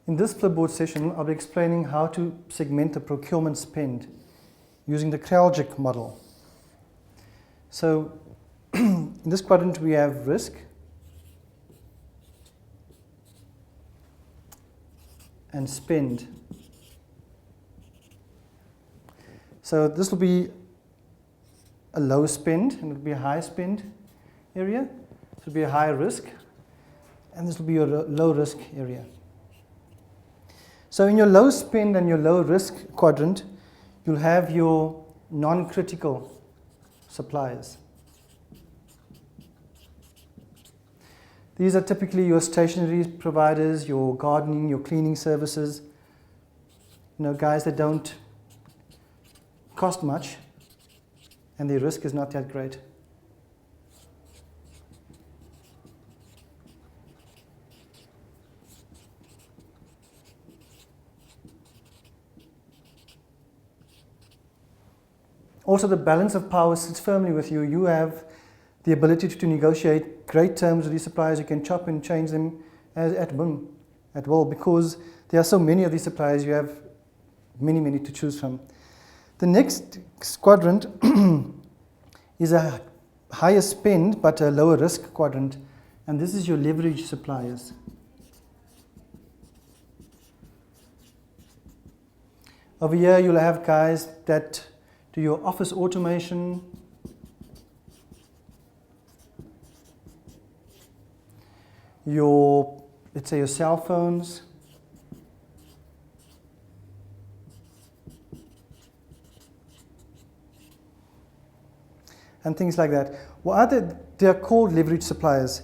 In this flipboard session, I'll be explaining how to segment the procurement spend using the Kraljic model. So in this quadrant we have risk and spend. So this will be a low spend and it will be a high spend area. This will be a high risk and this will be a low risk area. So in your low spend and your low risk quadrant, you'll have your non-critical suppliers. These are typically your stationery providers, your gardening, your cleaning services, guys that don't cost much and the risk is not that great. Also, the balance of power sits firmly with you. You have the ability to negotiate great terms with these suppliers. You can chop and change them at whim, at will, because there are so many of these suppliers. You have many to choose from. The next quadrant is a higher spend but a lower risk quadrant, and this is your leverage suppliers. Over here, you'll have guys that do your office automation, let's say your cell phones, and things like that. They are called leverage suppliers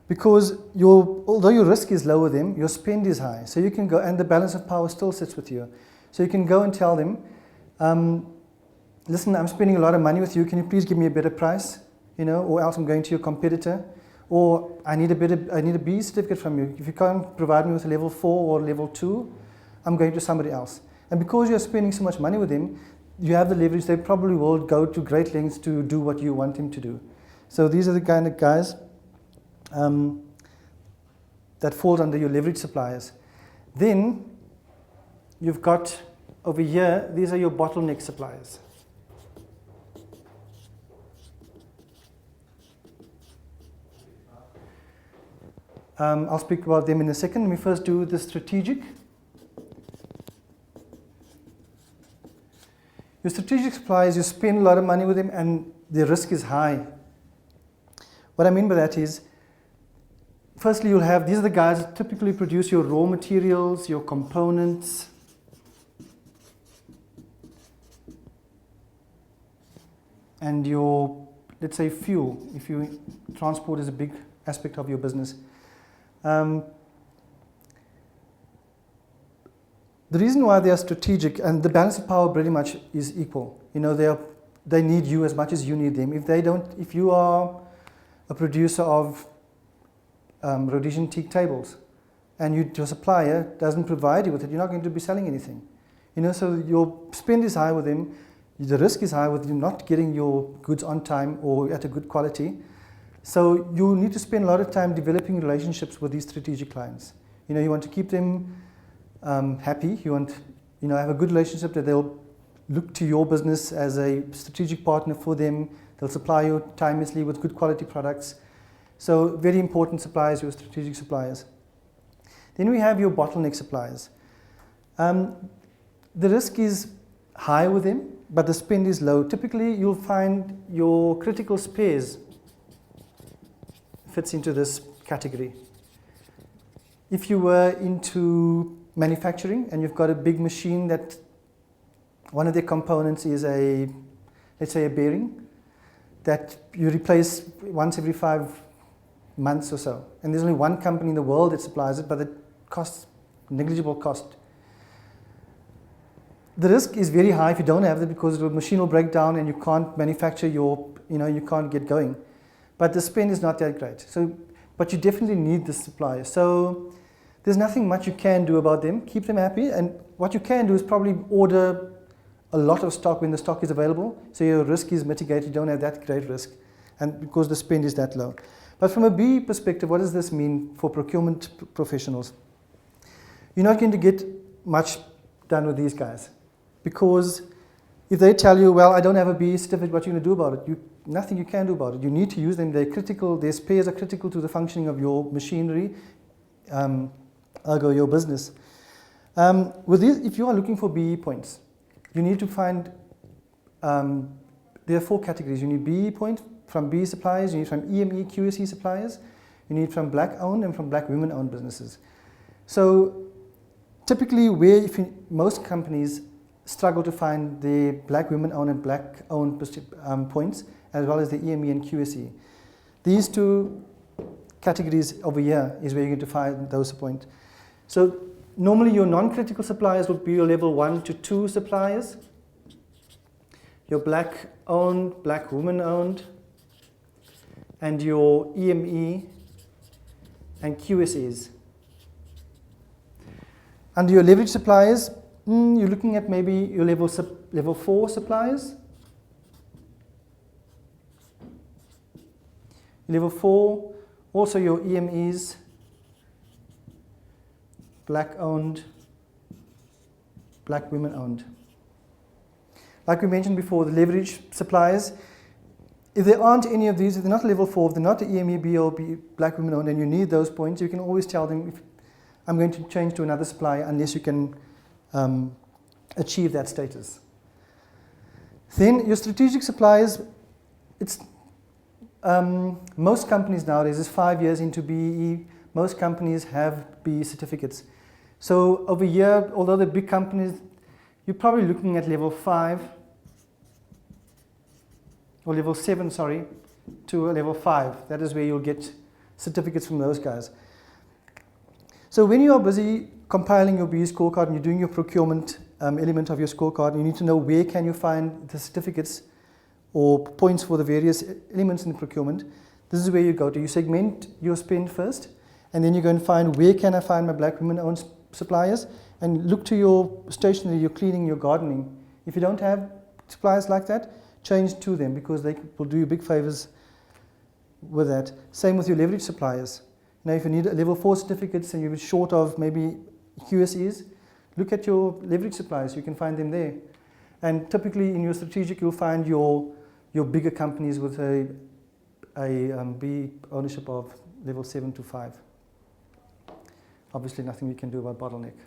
because although your risk is lower than them, your spend is high. So you can go, and the balance of power still sits with you. So you can go and tell them, listen, I'm spending a lot of money with you. Can you please give me a better price? Or else I'm going to your competitor. Or I need a B certificate from you. If you can't provide me with a level 4 or level 2, I'm going to somebody else. And because you're spending so much money with them, you have the leverage. They probably will go to great lengths to do what you want them to do. So these are the kind of guys that falls under your leverage suppliers. Then you've got over here, these are your bottleneck suppliers. I'll speak about them in a second. Let me first do the strategic. Your strategic suppliers, you spend a lot of money with them and the risk is high. What I mean by that is, firstly, you'll have, these are the guys that typically produce your raw materials, your components, and your, let's say, fuel, if transport is a big aspect of your business. The reason why they are strategic, and the balance of power pretty much is equal. They need you as much as you need them. If you are a producer of Rhodesian teak tables, and your supplier doesn't provide you with it, you're not going to be selling anything. So your spend is high with them. The risk is high with you not getting your goods on time or at a good quality. So you need to spend a lot of time developing relationships with these strategic clients. You want to keep them happy. You want, have a good relationship that they'll look to your business as a strategic partner for them. They'll supply you timelessly with good quality products. So very important suppliers, your strategic suppliers. Then we have your bottleneck suppliers. The risk is high with them, but the spend is low. Typically, you'll find your critical spares fits into this category. If you were into manufacturing and you've got a big machine that one of the components is let's say a bearing that you replace once every 5 months or so, and there's only one company in the world that supplies it, but it costs negligible cost. The risk is very high if you don't have it because the machine will break down and you can't manufacture you can't get going. But the spend is not that great. But you definitely need the supplier. So there's nothing much you can do about them. Keep them happy. And what you can do is probably order a lot of stock when the stock is available. So your risk is mitigated. You don't have that great risk. And because the spend is that low. But from a B perspective, what does this mean for procurement professionals? you're not going to get much done with these guys. Because if they tell you, well, I don't have a BE certificate, what are you going to do about it? Nothing you can do about it. You need to use them. They're critical. Their spares are critical to the functioning of your machinery, ergo your business. With these, if you are looking for BE points, you need to find, there are 4 categories. You need BE points from BE suppliers, you need from EME, QSE suppliers, you need from black-owned and from black women-owned businesses. So typically most companies struggle to find the black women-owned and black-owned points, as well as the EME and QSE. These 2 categories over here is where you're going to find those points. So normally your non-critical suppliers would be your level 1 to 2 suppliers, your black-owned, black women-owned, and your EME and QSEs. Under your leverage suppliers, you're looking at maybe your level 4 suppliers. Level 4, also your EMEs, black-owned, black women-owned. Like we mentioned before, the leverage suppliers, if there aren't any of these, if they're not level 4, if they're not the EME, BLB, black women-owned, and you need those points, you can always tell them, I'm going to change to another supplier unless you can achieve that status. Then your strategic suppliers, it's most companies nowadays is 5 years into BEE. Most companies have BE certificates. So over here, although the big companies, you're probably looking at level 5 or level 7, sorry, to a level 5. That is where you'll get certificates from those guys. So when you are busy compiling your BE scorecard and you're doing your procurement element of your scorecard, you need to know where can you find the certificates or points for the various elements in the procurement. This is where you go to. You segment your spend first, and then you go and find where can I find my black women-owned suppliers, and look to your stationery, your cleaning, your gardening. If you don't have suppliers like that, change to them because they will do you big favors with that. Same with your leverage suppliers. Now, if you need a level 4 certificates and you're short of maybe QSEs, look at your leverage suppliers. You can find them there. And typically in your strategic, you'll find your bigger companies with a B ownership of level 7 to 5. Obviously, nothing we can do about bottleneck.